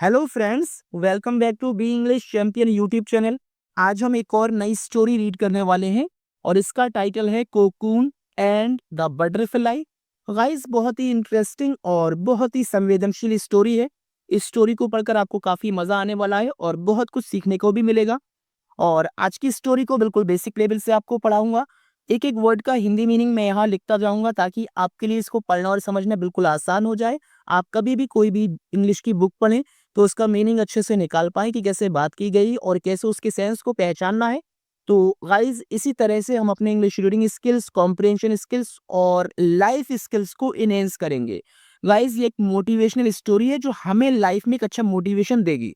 Hello friends, welcome back to B English champion YouTube channel. आज हम एक और नई स्टोरी रीड करने वाले हैं और इसका टाइटल है cocoon and the butterfly. Guys, बहुत ही इंटरेस्टिंग और बहुत ही संवेदनशील स्टोरी है। इस स्टोरी को पढ़कर आपको काफी मजा आने वाला है और बहुत कुछ सीखने को भी मिलेगा। और आज की स्टोरी को बिल्कुल बेसिक लेवल से आपको पढ़ाऊंगा। एक एक वर्ड का हिंदी मीनिंग मैं यहाँ लिखता जाऊंगा ताकि आपके लिए इसको पढ़ना और समझना बिल्कुल आसान हो जाए। आप कभी भी कोई भी इंग्लिश की बुक पढ़ें तो उसका मीनिंग अच्छे से निकाल पाएं कि कैसे बात की गई और कैसे उसके सेंस को पहचानना है। तो गाइज, इसी तरह से हम अपने English reading skills, comprehension skills और लाइफ स्किल्स को इनहेंस करेंगे। गाइज, ये एक मोटिवेशनल स्टोरी है जो हमें लाइफ में एक अच्छा मोटिवेशन देगी।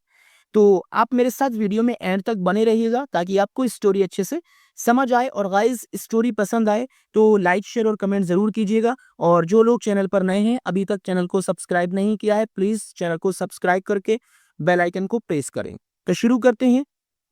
तो आप मेरे साथ वीडियो में एंड तक बने रहिएगा ताकि आपको स्टोरी अच्छे से समझ आए। और गाइस, स्टोरी पसंद आए तो लाइक, शेयर और कमेंट जरूर कीजिएगा। और जो लोग चैनल पर नए हैं, अभी तक चैनल को सब्सक्राइब नहीं किया है, प्लीज चैनल को सब्सक्राइब करके बेल आइकन को प्रेस करें। तो शुरू करते हैं।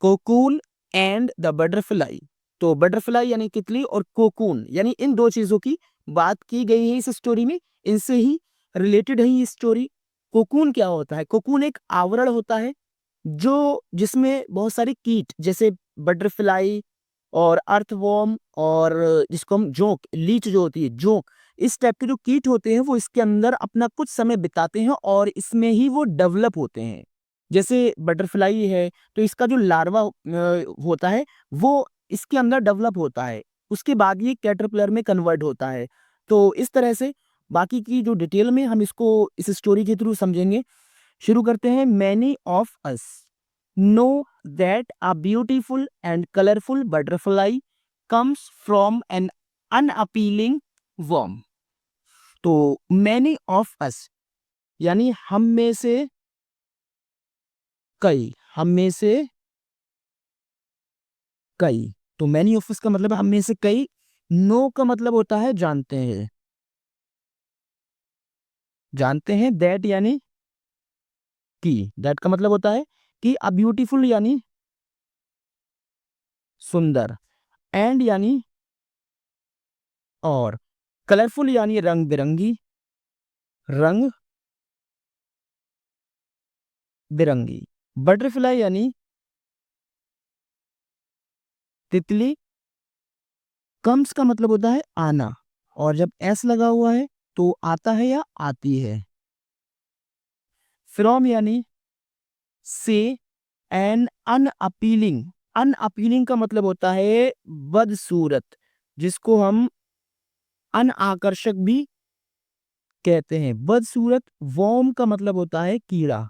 Cocoon and the butterfly. तो बटरफ्लाई यानी तितली और कोकून यानी इन दो चीजों की बात की गई है इस स्टोरी में। इनसे ही रिलेटेड है ये स्टोरी। कोकून क्या होता है? कोकून एक आवरण होता है जो जिसमें बहुत सारे कीट जैसे बटरफ्लाई और अर्थवॉर्म और जिसको हम जोंक, लीच जो होती है जोंक, इस टाइप के जो कीट होते हैं वो इसके अंदर अपना कुछ समय बिताते हैं और इसमें ही वो डेवलप होते हैं। जैसे बटरफ्लाई है तो इसका जो लार्वा होता है वो इसके अंदर डेवलप होता है, उसके बाद ये कैटरपिलर में कन्वर्ट होता है। तो इस तरह से बाकी की जो डिटेल में हम इसको इस स्टोरी के थ्रू समझेंगे। शुरू करते हैं। Many of us know that a beautiful and colourful butterfly comes from an unappealing worm. तो मैनी ऑफ अस यानी हम में से कई, हम में से कई। तो मैनी ऑफ अस का मतलब है हम में से कई। नो का मतलब होता है जानते हैं, जानते हैं। दैट यानी कि, दैट का मतलब होता है कि अ ब्यूटीफुल यानी सुंदर, एंड यानी और, कलरफुल यानी रंग बिरंगी, रंग बिरंगी। बटरफ्लाई यानी तितली। कम्स का मतलब होता है आना, और जब एस लगा हुआ है तो आता है या आती है। फ्रॉम यानी से, एन अनअपीलिंग। अनअपीलिंग का मतलब होता है बदसूरत, जिसको हम अनाकर्षक भी कहते हैं। बदसूरत। वॉर्म का मतलब होता है कीड़ा।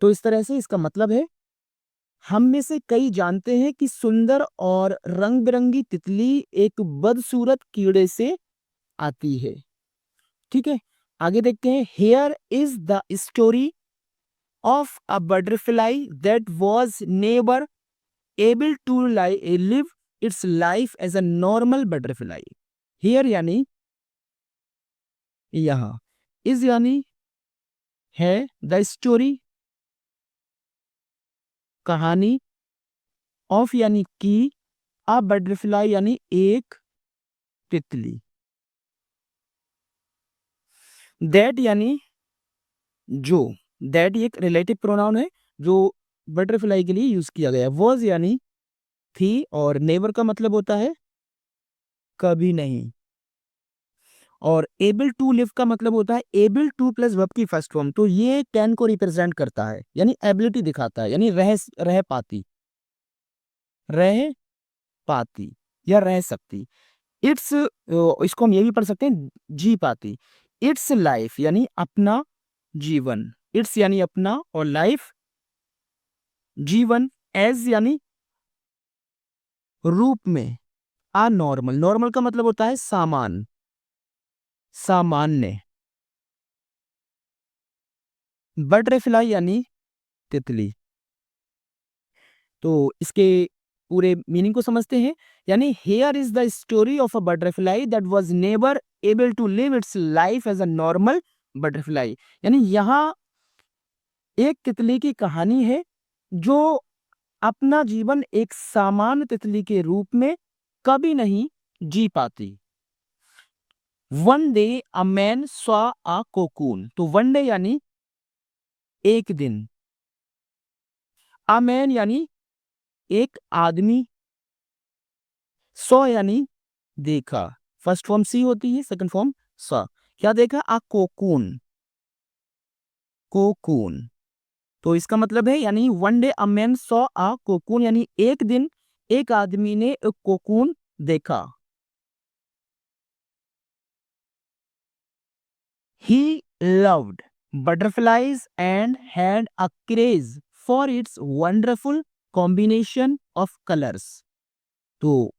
तो इस तरह से इसका मतलब है हम में से कई जानते हैं कि सुंदर और रंग बिरंगी तितली एक बदसूरत कीड़े से आती है। ठीक है, आगे देखते हैं। Here is the story of a butterfly that was never able to live its life as a normal butterfly. Here यानी यहां, इज यानी है, द स्टोरी कहानी, ऑफ यानी की, अ बटरफ्लाई यानी एक तितली। दैट यानी जो, दैट एक रिलेटिव प्रोनाउन है जो बटरफ्लाई के लिए यूज किया गया है। वॉज यानी थी, और नेवर का मतलब होता है कभी नहीं, और एबल टू लिव का मतलब होता है एबल टू प्लस वर्ब की फर्स्ट फॉर्म। तो ये कैन को रिप्रेजेंट करता है, यानी एबिलिटी दिखाता है, यानी रह पाती, रह पाती या रह सकती। इट्स, इसको हम ये भी पढ़ सकते हैं जी पाती। इट्स लाइफ यानी अपना जीवन, इट्स यानी अपना और लाइफ जीवन, एज यानी रूप में, आ नॉर्मल, नॉर्मल का मतलब होता है सामान, सामान्य। बटरफ्लाई यानी तितली। तो इसके पूरे मीनिंग को समझते हैं। यानी here is the story of a butterfly that was never able to live its life as a normal butterfly. यानी यहाँ एक तितली की कहानी है जो अपना जीवन एक सामान्य तितली के रूप में कभी नहीं जी पाती। One day a man saw a cocoon. तो वन डे यानी एक दिन। अ मैन यानी एक आदमी, सॉ यानी देखा। फर्स्ट फॉर्म सी होती है, सेकंड फॉर्म सॉ। क्या देखा? अ कोकून, कोकून। तो इसका मतलब है यानी one day a man saw a cocoon, यानी एक दिन एक आदमी ने एक कोकून देखा। He loved butterflies and had a craze for its wonderful combination of colours. तो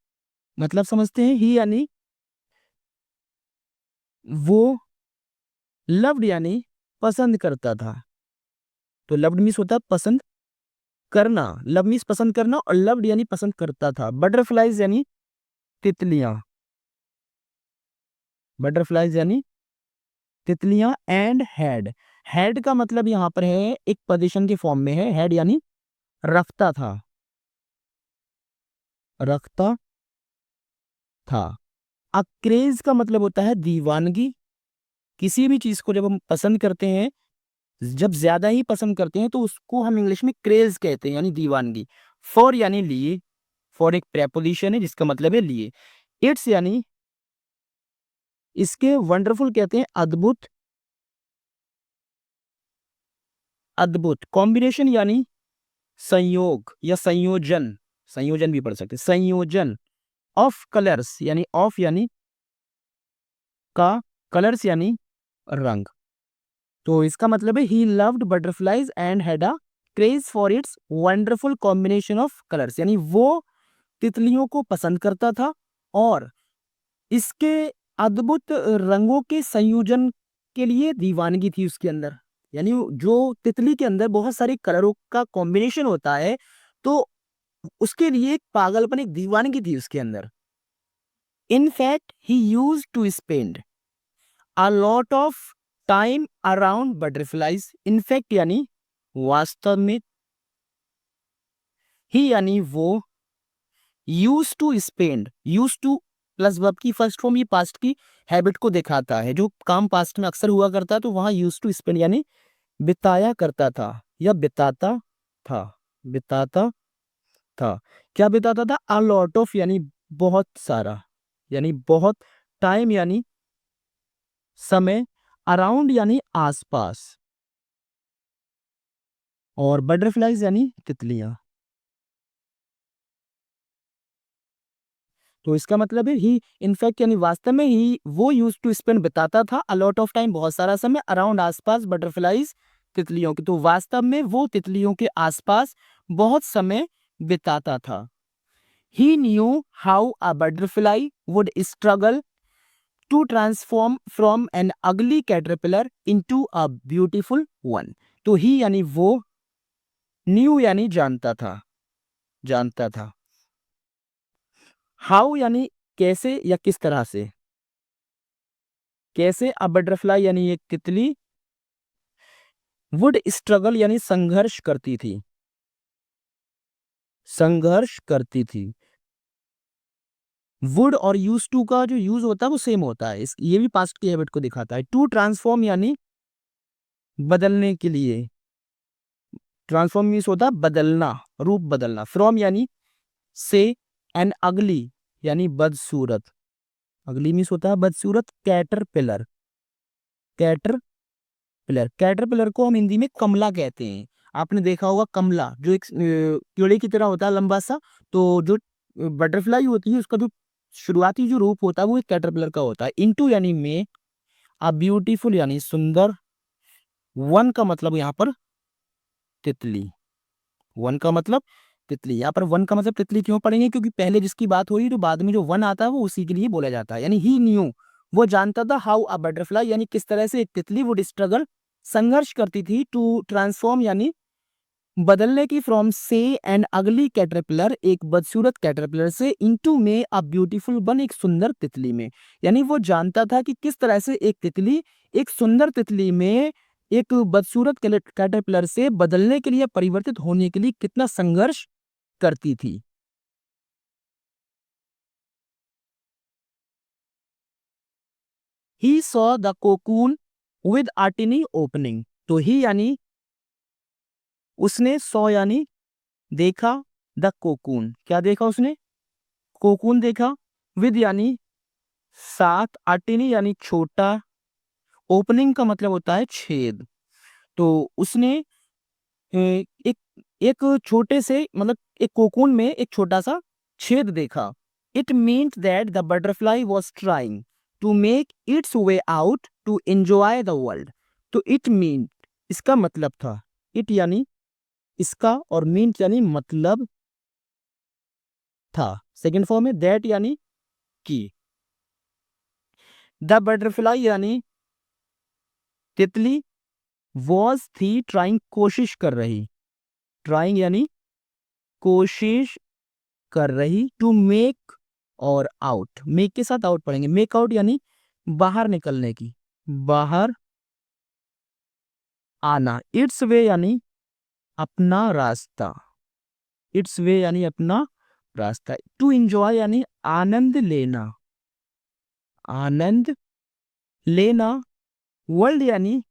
मतलब समझते हैं, ही यानी वो, लव्ड यानी पसंद करता था। तो लव्ड मीन्स होता है पसंद करना, लव मीन्स पसंद करना, और लव्ड यानी पसंद करता था। बटरफ्लाइज यानी तितलियां, बटरफ्लाइज यानी तितलियां। एंड हैड, हैड का मतलब यहां पर है एक पोजीशन के फॉर्म में है, हैड यानी रखता था, रखता था। अ क्रेज का मतलब होता है दीवानगी। किसी भी चीज को जब हम पसंद करते हैं, जब ज्यादा ही पसंद करते हैं, तो उसको हम इंग्लिश में क्रेज कहते हैं, यानी दीवानगी। फॉर यानी लिए, फॉर एक प्रेपोजिशन है जिसका मतलब है लिए। इट्स यानी इसके वंडरफुल कहते हैं अद्भुत, अद्भुत। कॉम्बिनेशन यानी संयोग या संयोजन, संयोजन भी पढ़ सकते हैं, संयोजन। ऑफ कलर्स यानी ऑफ यानी का, कलर्स यानी रंग। तो इसका मतलब है he loved butterflies and had a craze for its wonderful combination of colours, यानी वो तितलियों को पसंद करता था और इसके अद्भुत रंगों के संयोजन के लिए दीवानगी थी उसके अंदर। यानी जो तितली के अंदर बहुत सारे कलरों का कॉम्बिनेशन होता है, तो उसके लिए एक पागलपन, एक दीवानगी थी उसके अंदर। In fact he use to spend a lot of time around butterflies. In fact यानी वास्तव में, ही यानी वो, use to spend, use to plus verb की फर्स्ट फॉर्म, ये पास्ट की हैबिट को दिखाता है। जो काम पास्ट में अक्सर हुआ करता है, तो वहां यूज टू स्पेंड यानी बिताया करता था या बिताता था, बिताता था। क्या बिताता था? अ लॉट ऑफ यानी बहुत सारा, यानी बहुत, टाइम यानी समय, अराउंड यानी आसपास, और बटरफ्लाइज यानी तितलियां। तो इसका मतलब है ही इनफैक्ट यानी वास्तव में, ही वो यूज टू स्पेंड बिताता था अ लॉट ऑफ टाइम बहुत सारा समय, अराउंड आसपास, बटरफ्लाइज तितलियों के। तो वास्तव में वो तितलियों के आसपास बहुत समय बिताता था। He knew how a butterfly would struggle to transform from an ugly caterpillar into a beautiful one. तो ही यानी वो, न्यू यानी जानता था, जानता था। हाउ यानी कैसे या किस तरह से, कैसे अ बटरफ्लाई यानी एक तितली, वुड स्ट्रगल यानी संघर्ष करती थी, संघर्ष करती थी। वुड और यूज टू का जो यूज होता है वो सेम होता है, ये भी पास्ट की हैबिट को दिखाता है। टू ट्रांसफॉर्म यानी बदलने के लिए, ट्रांसफॉर्म मीन्स होता है बदलना, रूप बदलना। फ्रॉम यानी से, एन अगली यानी बदसूरत, अगली मीन्स होता है बदसूरत। कैटरपिलर, कैटरपिलर, कैटरपिलर को हम हिंदी में कमला कहते हैं। आपने देखा होगा कमला जो एक कीड़े की तरह होता है लंबा सा। तो जो बटरफ्लाई होती है उसका जो शुरुआती जो रूप होता है वो एक कैटरपिलर का होता है। इनटू यानी में, आ ब्यूटीफुल यानी सुंदर, वन का मतलब यहाँ पर तितली, वन का मतलब तितली। यहाँ पर वन का मतलब तितली क्यों पढ़ेंगे? क्योंकि पहले जिसकी बात हो रही है, तो बाद में जो वन आता है वो उसी के लिए बोला जाता है। यानी ही न्यू, वो जानता था, हाउ अ बटरफ्लाई यानी किस तरह से एक तितली वुड स्ट्रगल संघर्ष करती थी, टू ट्रांसफॉर्म यानी बदलने की, फ्रॉम से एन अगली कैटरपिलर एक बदसूरत कैटरपिलर से, इनटू में अ ब्यूटीफुल वन एक सुंदर तितली में। यानी वो जानता था कि किस तरह से एक तितली एक सुंदर तितली में, एक बदसूरत कैटरपिलर से बदलने के लिए, परिवर्तित होने के लिए कितना संघर्ष करती थी। He saw the cocoon with a टिनी opening. तो ही यानी उसने सॉ यानी देखा, द कोकून, क्या देखा उसने? कोकून देखा, विद यानी साथ, आर्टिनी यानी छोटा, ओपनिंग का मतलब होता है छेद। तो उसने एक एक छोटे से मतलब एक कोकून में एक छोटा सा छेद देखा। It means that the butterfly was trying to make its way out to enjoy the world. तो इट मीन, इसका मतलब था, इट यानी इसका और मीन्स यानी मतलब था, सेकेंड फॉर्म में दैट यानी कि, द बटरफ्लाई यानी तितली, वॉज थी ट्राइंग कोशिश कर रही, ट्राइंग यानी कोशिश कर रही, टू मेक और आउट, मेक के साथ आउट पढ़ेंगे, मेक आउट यानी बाहर निकलने की, बाहर आना, इट्स वे यानी अपना रास्ता, इट्स वे यानी अपना रास्ता, टू एंजॉय यानी आनंद लेना, आनंद लेना, वर्ल्ड यानी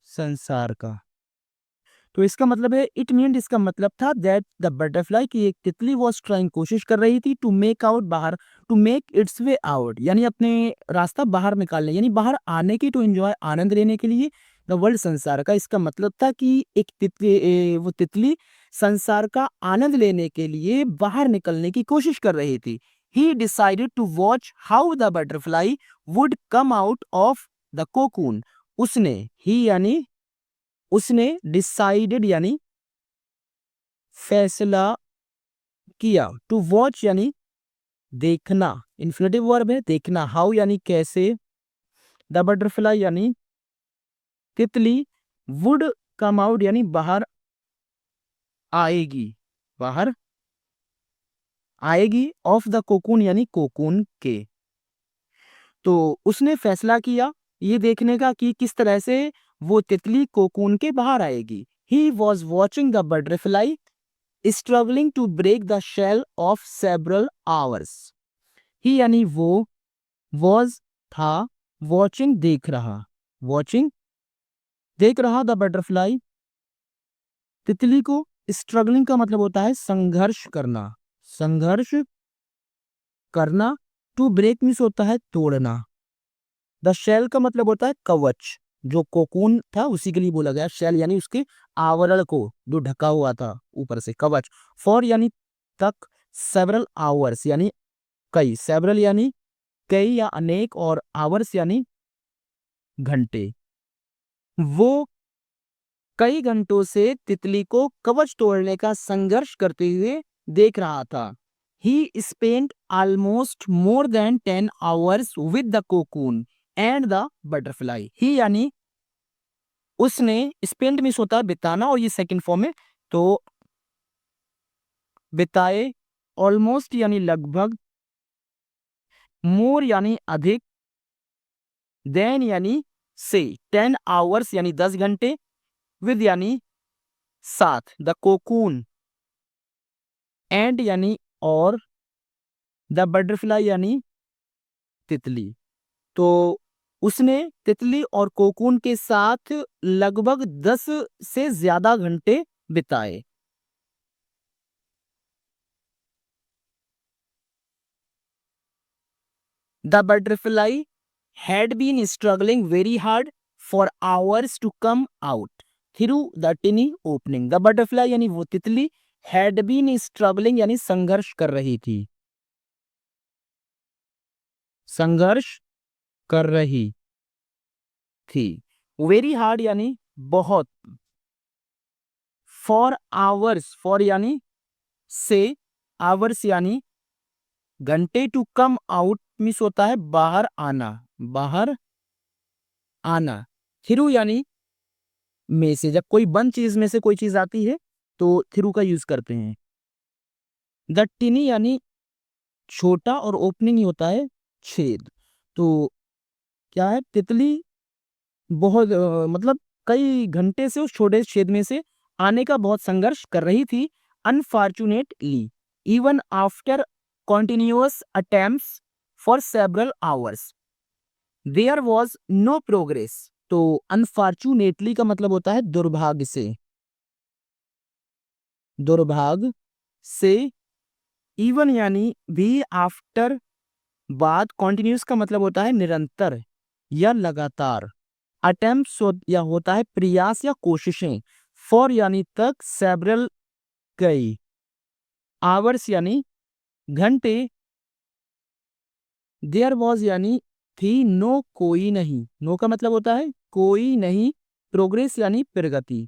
संसार का। तो इसका मतलब है, इट मीन, इसका मतलब था दैट द बटरफ्लाई की एक तितली वॉज ट्राइंग, कोशिश कर रही थी, टू मेक आउट, बाहर, to make its way out यानी अपने रास्ता बाहर निकालने, यानी बाहर आने की, टू एंजॉय आनंद लेने के लिए, द वर्ल्ड संसार का। इसका मतलब था कि एक तितली वो तितली संसार का आनंद लेने के लिए बाहर निकलने की कोशिश कर रही थी। He decided to watch how the butterfly would come out of the cocoon. उसने, ही यानी उसने, डिसाइडेड यानी फैसला किया, टू वॉच यानी देखना, इन्फिनेटिव वर्ब है देखना, हाउ यानी कैसे, द बटरफ्लाई यानी तितली, वुड कम आउट यानी बाहर आएगी, बाहर आएगी, ऑफ द कोकून यानी कोकून के। तो उसने फैसला किया ये देखने का कि किस तरह से वो तितली कोकून के बाहर आएगी। He was watching the butterfly struggling to break the shell of several hours. He यानी वो, वॉज था, वॉचिंग देख रहा, वॉचिंग देख रहा, द बटरफ्लाई तितली को, स्ट्रगलिंग का मतलब होता है संघर्ष करना, संघर्ष करना, टू ब्रेक मीन्स होता है तोड़ना, द शेल का मतलब होता है कवच, जो कोकून था उसी के लिए बोला गया, शेल यानी उसके आवरण को जो ढका हुआ था ऊपर से, कवच, फॉर यानी तक, सेवरल आवर्स यानी कई, सेवरल यानी कई या अनेक, और आवर्स यानी घंटे। वो कई घंटों से तितली को कवच तोड़ने का संघर्ष करते हुए देख रहा था। He spent almost more than 10 hours with the cocoon and the butterfly. He यानी उसने, स्पेंट मीन्स होता है बिताना और ये सेकंड फॉर्म है, तो बिताए, ऑलमोस्ट यानी लगभग, मोर यानी अधिक, देन यानी से, 10 आवर्स यानी 10 घंटे, विद यानी साथ, द कोकून, एंड यानी और, द बटरफ्लाई यानी तितली। तो उसने तितली और कोकून के साथ लगभग 10 से ज्यादा घंटे बिताए। The butterfly had been struggling very hard for hours to come out through the tiny opening. The butterfly यानी वो तितली, had been struggling यानी संघर्ष कर रही थी, संघर्ष कर रही थी, वेरी हार्ड यानी बहुत, फॉर आवर्स, फॉर यानी से, आवर्स यानी घंटे, टू कम आउट मीन्स होता है बाहर आना, बाहर आना, थ्रू यानी में से, जब कोई बंद चीज में से कोई चीज आती है तो थ्रू का यूज करते हैं। द टिनी यानी छोटा और ओपनिंग ही होता है छेद। तो क्या है, तितली बहुत मतलब कई घंटे से उस छोटे छेद में से आने का बहुत संघर्ष कर रही थी। Unfortunately even after continuous attempts for several hours there was no progress. तो अनफॉर्चुनेटली का मतलब होता है दुर्भाग्य से, दुर्भाग्य से, इवन यानी भी, आफ्टर बाद, कॉन्टिन्यूस का मतलब होता है निरंतर या लगातार, अटेम्प्ट या होता है प्रयास या कोशिशें, फॉर यानी तक, सेवरल कई, आवर्स यानी घंटे, देयर वॉज यानी थी, नो कोई नहीं, नो का मतलब होता है कोई नहीं, प्रोग्रेस यानी प्रगति।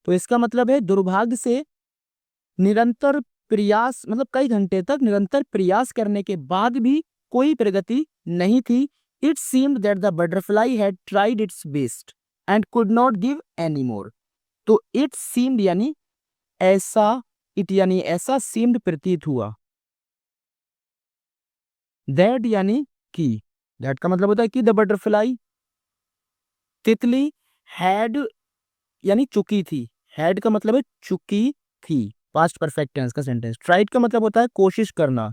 तो इसका मतलब है दुर्भाग्य से निरंतर प्रयास, मतलब कई घंटे तक निरंतर प्रयास करने के बाद भी कोई प्रगति नहीं थी। It seemed that the butterfly had tried it's best and could not give any more. तो इट सीम्ड यानी ऐसा, इट यानी ऐसा, सीम्ड प्रतीत हुआ, दैट यानी कि, दैट का मतलब होता है कि द बटरफ्लाई, तितली, हैड यानी चुकी थी, हैड का मतलब है चुकी थी, पास्ट परफेक्ट टेंस का सेंटेंस। ट्राइड का मतलब होता है कोशिश करना,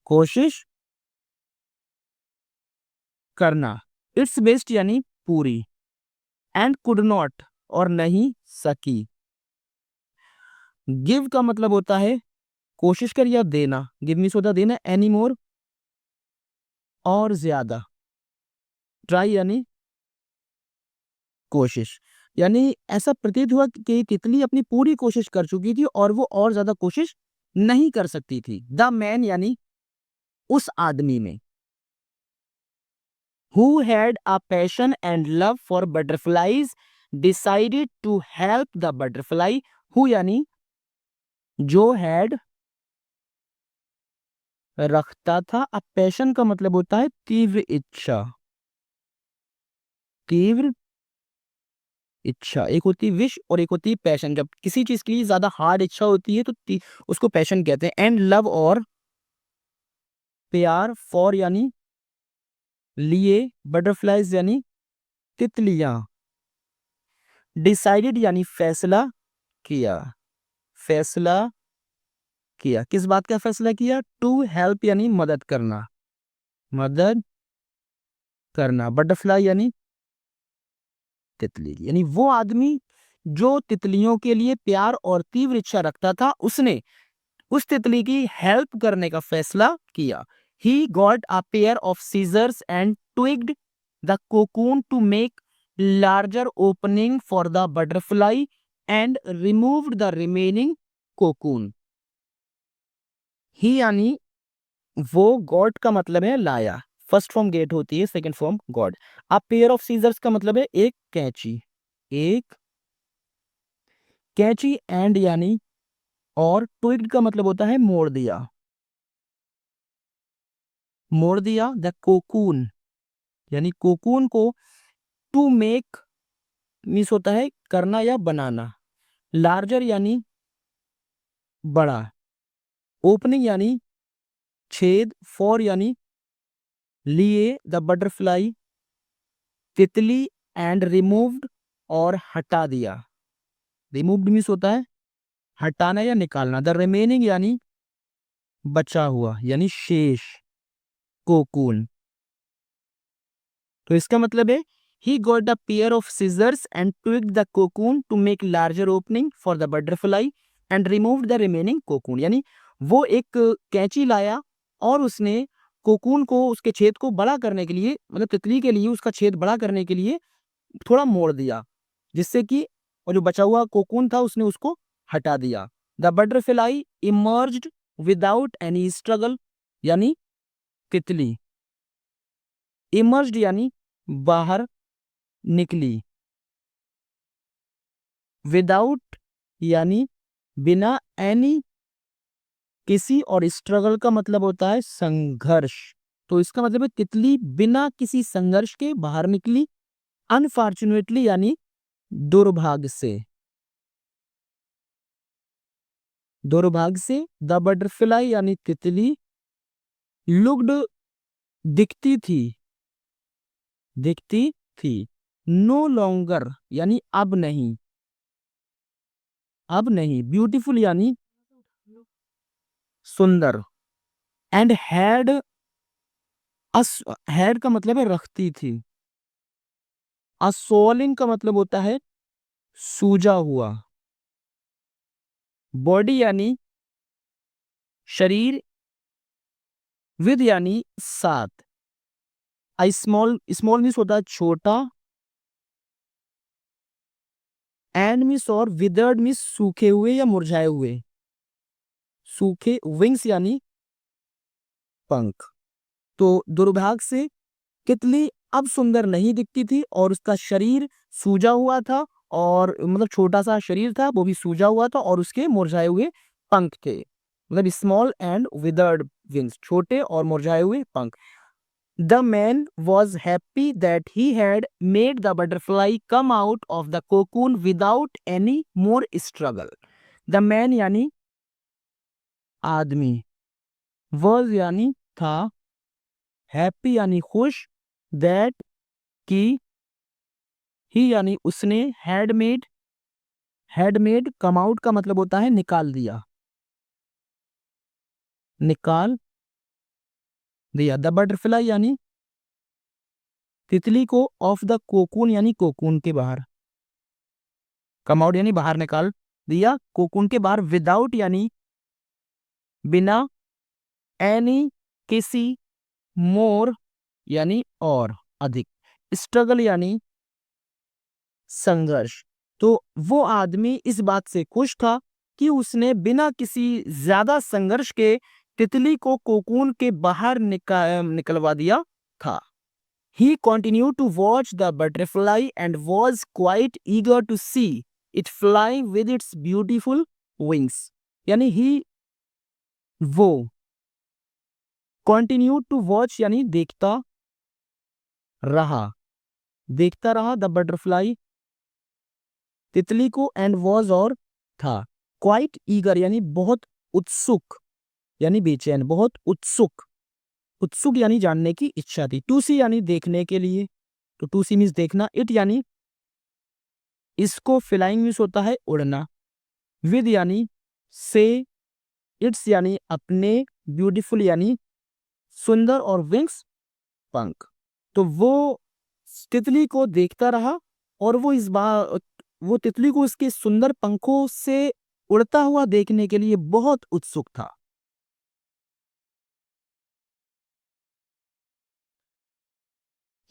कोशिश करना, इट्स बेस्ट यानी पूरी, एंड कुड नॉट और नहीं सकी, गिव का मतलब होता है कोशिश कर या देना, गिव मीन्स होता है देना, एनी मोर और ज्यादा, ट्राई यानी कोशिश, यानी ऐसा प्रतीत हुआ कि तितली अपनी पूरी कोशिश कर चुकी थी और वो और ज्यादा कोशिश नहीं कर सकती थी। द मैन यानी उस आदमी में, who had a passion and love for butterflies decided to help the butterfly, who यानी जो, had रखता था, a passion का मतलब होता है तीव्र इच्छा, तीव्र इच्छा, एक होती है विश और एक होती है पैशन। जब किसी चीज के लिए ज्यादा हार्ड इच्छा होती है तो उसको पैशन कहते हैं। एंड लव और प्यार, फॉर यानी लिए, बटरफ्लाइज यानी तितलियां, डिसाइडेड यानी फैसला किया, फैसला किया, किस बात का फैसला किया, टू हेल्प यानी मदद करना, मदद करना, बटरफ्लाई यानी तितली, यानी वो आदमी जो तितलियों के लिए प्यार और तीव्र इच्छा रखता था, उसने उस तितली की हेल्प करने का फैसला किया। He got a pair of scissors and twigged the cocoon to make larger opening for the butterfly and removed the remaining cocoon. He यानी वो, गॉड का मतलब है लाया, फर्स्ट फॉर्म गेट होती है, second form got. A pair of scissors का मतलब है एक कैंची, एक कैंची, एंड यानी और, ट्विग्ड का मतलब होता है मोड़ दिया, मोड़ दिया, द कोकून यानी कोकून को, टू मेक मीन्स होता है करना या बनाना, लार्जर यानी बड़ा, ओपनिंग यानी छेद, फॉर यानी लिए, द बटरफ्लाई तितली, एंड रिमूव्ड और हटा दिया, रिमूव्ड मीन्स होता है हटाना या निकालना, द रिमेनिंग यानी बचा हुआ यानी शेष, कोकून। तो इसका मतलब है he got a pair of scissors and tweaked the cocoon to make larger opening for the butterfly and removed the remaining cocoon, यानी वो एक कैंची लाया और उसने कोकून को, उसके छेद को बड़ा करने के लिए, मतलब तितली के लिए उसका छेद बड़ा करने के लिए थोड़ा मोड़ दिया, जिससे कि और जो बचा हुआ कोकून था उसने उसको हटा दिया। The butterfly emerged without any struggle, यानी तितली, इमर्ज्ड यानी बाहर निकली, विदाउट यानी बिना, एनी किसी, और स्ट्रगल का मतलब होता है संघर्ष। तो इसका मतलब है तितली बिना किसी संघर्ष के बाहर निकली, अनफॉर्चुनेटली यानी दुर्भाग्य से, दुर्भाग्य से, द बटरफ्लाई यानी तितली, लुक्ड दिखती थी, दिखती थी, नो लॉन्गर यानी अब नहीं, अब नहीं, ब्यूटीफुल यानी सुंदर, एंड हैड हैड का मतलब है रखती थी, अस्वॉलिन का मतलब होता है सूजा हुआ, बॉडी यानी शरीर, विद यानी साथ। स्मॉल स्मॉल मीन्स होता है छोटा, एंड मीन्स और विदर्ड मीन्स सूखे हुए या मुरझाए हुए, सूखे। विंग्स यानी पंख। तो दुर्भाग्य से तितली अब सुंदर नहीं दिखती थी और उसका शरीर सूजा हुआ था, और मतलब छोटा सा शरीर था, वो भी सूजा हुआ था, और उसके मुरझाए हुए पंख थे। मतलब स्मॉल एंड विदर्ड विंग्स, छोटे और मुरझाए हुए पंख। The man was happy that he had made the butterfly come out of the cocoon without any more struggle. The man यानी आदमी, वॉज यानी था, हैप्पी यानी खुश, दैट की, ही यानी उसने, हैड मेड कम आउट का मतलब होता है निकाल दिया, निकाल दिया। द बटरफ्लाई यानी तितली को, ऑफ द कोकून यानी कोकून के बाहर, कम आउट यानी बाहर निकाल दिया, कोकून के बाहर, विदाउट यानी बिना, एनी किसी, मोर यानी और अधिक, स्ट्रगल यानी संघर्ष। तो वो आदमी इस बात से खुश था कि उसने बिना किसी ज्यादा संघर्ष के तितली को कोकून के बाहर निकलवा दिया था। He continued to watch the butterfly and was quite eager to see it fly with its beautiful wings. यानी वो continued to watch यानी देखता रहा द बटरफ्लाई तितली को, एंड वॉज और था, क्वाइट ईगर यानी बहुत उत्सुक, यानी बेचैन, बहुत उत्सुक, उत्सुक यानी जानने की इच्छा थी। टू सी यानी देखने के लिए, तो टू सी मीन्स देखना। इट यानी इसको, फ्लाइंग मीन्स होता है उड़ना। विद यानी से, इट्स यानी अपने, ब्यूटीफुल यानी सुंदर, और विंग्स पंख। तो वो तितली को देखता रहा, और वो इस बार वो तितली को उसके सुंदर पंखों से उड़ता हुआ देखने के लिए बहुत उत्सुक था।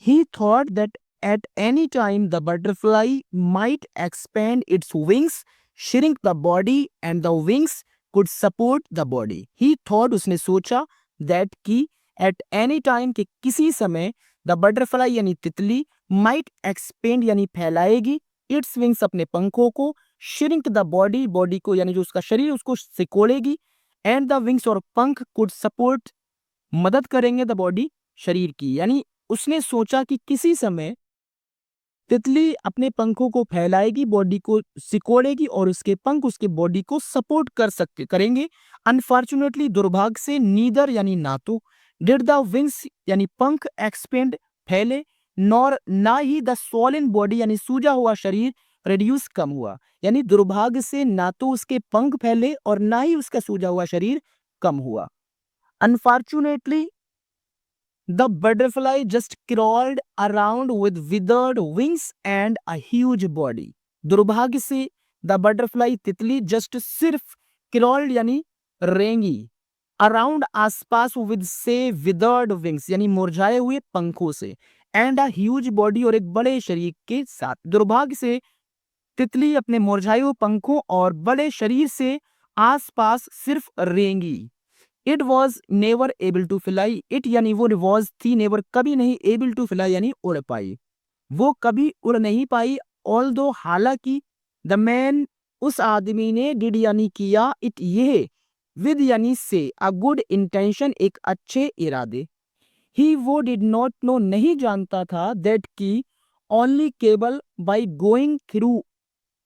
He thought that at any time the butterfly might expand its wings, shrink the body, and the wings could support the body. He thought, उसने सोचा, that कि at any time कि किसी समय the butterfly यानी तितली might expand यानी फैलाएगी its wings अपने पंखों को, shrink the body बॉडी को यानी जो उसका शरीर उसको सिकोड़ेगी, and the wings और पंख could support मदद करेंगे द बॉडी शरीर की। यानी उसने सोचा कि किसी समय तितली अपने पंखों को फैलाएगी, बॉडी को सिकोड़ेगी, और उसके पंख उसके बॉडी को सपोर्ट करेंगे। अनफॉर्चुनेटली दुर्भाग्य से, नीदर यानी ना तो, डिड द विंग्स यानी पंख एक्सपेंड फैले, नॉर ना ही द स्वॉलन बॉडी यानी सूजा हुआ शरीर रिड्यूस कम हुआ। यानी दुर्भाग्य से ना तो उसके पंख फैले और ना ही उसका सूजा हुआ शरीर कम हुआ। Unfortunately, the butterfly just crawled around with withered wings and a huge body. दुर्भाग्य से द बटरफ्लाई तितली जस्ट सिर्फ crawled यानी रेंगी, अराउंड आसपास, विद से विदर्ड विंग्स यानी मुरझाए हुए पंखों से, एंड अ ह्यूज बॉडी और एक बड़े शरीर के साथ। दुर्भाग्य से तितली अपने मुरझाए हुए पंखों और बड़े शरीर से आसपास सिर्फ रेंगी। It was never able to fly, it यानी वो, वॉज थी, नेवर कभी नहीं, एबल टू फ्लाई यानी उड़ पाई, वो कभी उड़ नहीं पाई। ऑल दो हालांकि, द मैन उस आदमी ने, डिड यानी किया, इट ये, विद यानी से, अ गुड इंटेंशन एक अच्छे इरादे। ही वो डिड नॉट नो नहीं जानता था, दैट की, ओनली केवल बाई गोइंग थ्रू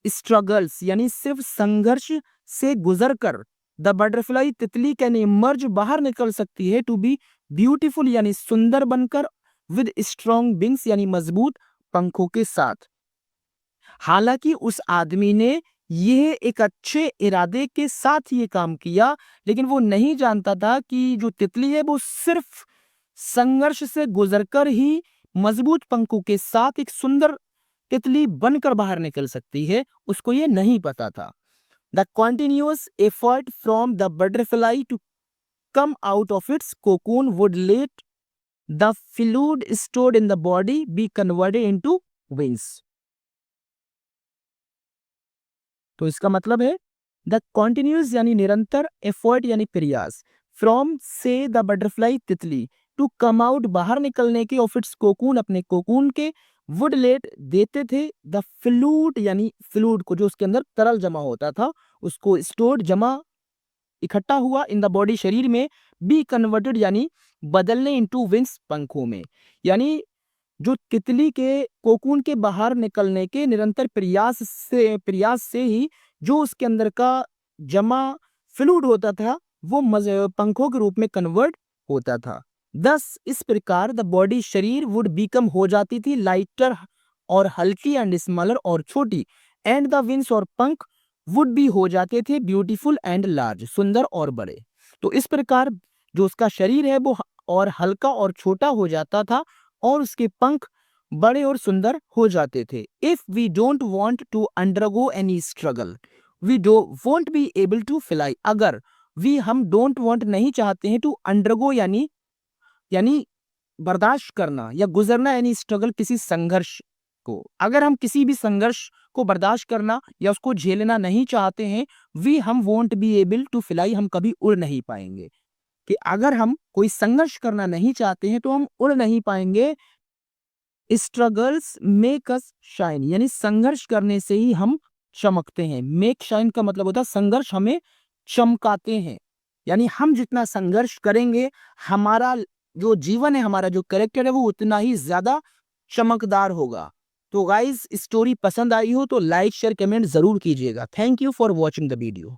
स्ट्रगल्स यानी सिर्फ संघर्ष से गुजरकर, द बटरफ्लाई तितली कैन इमर्ज बाहर निकल सकती है, टू बी ब्यूटीफुल यानी सुंदर बनकर, विद स्ट्रॉन्ग विंग्स यानी मजबूत पंखों के साथ। हालांकि उस आदमी ने यह एक अच्छे इरादे के साथ ये काम किया, लेकिन वो नहीं जानता था कि जो तितली है वो सिर्फ संघर्ष से गुजरकर ही मजबूत पंखों के साथ एक सुंदर तितली बनकर बाहर निकल सकती है, उसको ये नहीं पता था। The continuous effort from the butterfly to come out of its cocoon would let the fluid stored in the body be converted into wings. तो इसका मतलब है द कॉन्टिन्यूस यानी निरंतर, एफर्ट यानी प्रयास, फ्रॉम से द बटरफ्लाई तितली, टू कम आउट बाहर निकलने के, ऑफ इट्स कोकून अपने कोकून के, वुड लेट देते थे, द फ्लूड यानी फ्लूड को जो उसके अंदर तरल जमा होता था उसको स्टोर्ड जमा इकट्ठा हुआ, इन द बॉडी शरीर में, बी कन्वर्टेड यानी बदलने, इनटू विंग्स पंखों में। यानी जो तितली के कोकून के बाहर निकलने के निरंतर प्रयास से ही जो उसके अंदर का जमा फ्लूइड होता था वो पंखों के रूप में कन्वर्ट होता था। दस इस प्रकार द बॉडी शरीर वुड बिकम हो जाती थी लाइटर और हल्की, एंड स्मॉलर और छोटी, एंड द विंग्स और पंख वुड भी हो जाते थे ब्यूटीफुल एंड लार्ज, सुंदर और बड़े। तो इस प्रकार जो उसका शरीर है वो और हल्का और छोटा हो जाता था और उसके पंख बड़े और सुंदर हो जाते थे। If we don't want to undergo any struggle we won't be able to fly. अगर हम डोंट वॉन्ट नहीं चाहते हैं टू अंडरगो यानी बर्दाश्त करना या गुजरना, यानी स्ट्रगल किसी संघर्ष को, अगर हम किसी भी संघर्ष को बर्दाश्त करना या उसको झेलना नहीं चाहते हैं, हम won't be able to fly, हम कभी उड़ नहीं पाएंगे। कि अगर हम कोई संघर्ष करना नहीं चाहते हैं तो हम उड़ नहीं पाएंगे। स्ट्रगल्स मेक अस शाइन, यानी संघर्ष करने से ही हम चमकते हैं। मेक शाइन का मतलब होता है संघर्ष हमें चमकाते हैं, यानी हम जितना संघर्ष करेंगे हमारा जो जीवन है, हमारा जो कैरेक्टर है वो उतना ही ज्यादा चमकदार होगा। तो गाइज स्टोरी पसंद आई हो तो लाइक शेयर कमेंट जरूर कीजिएगा। Thank you for watching the video.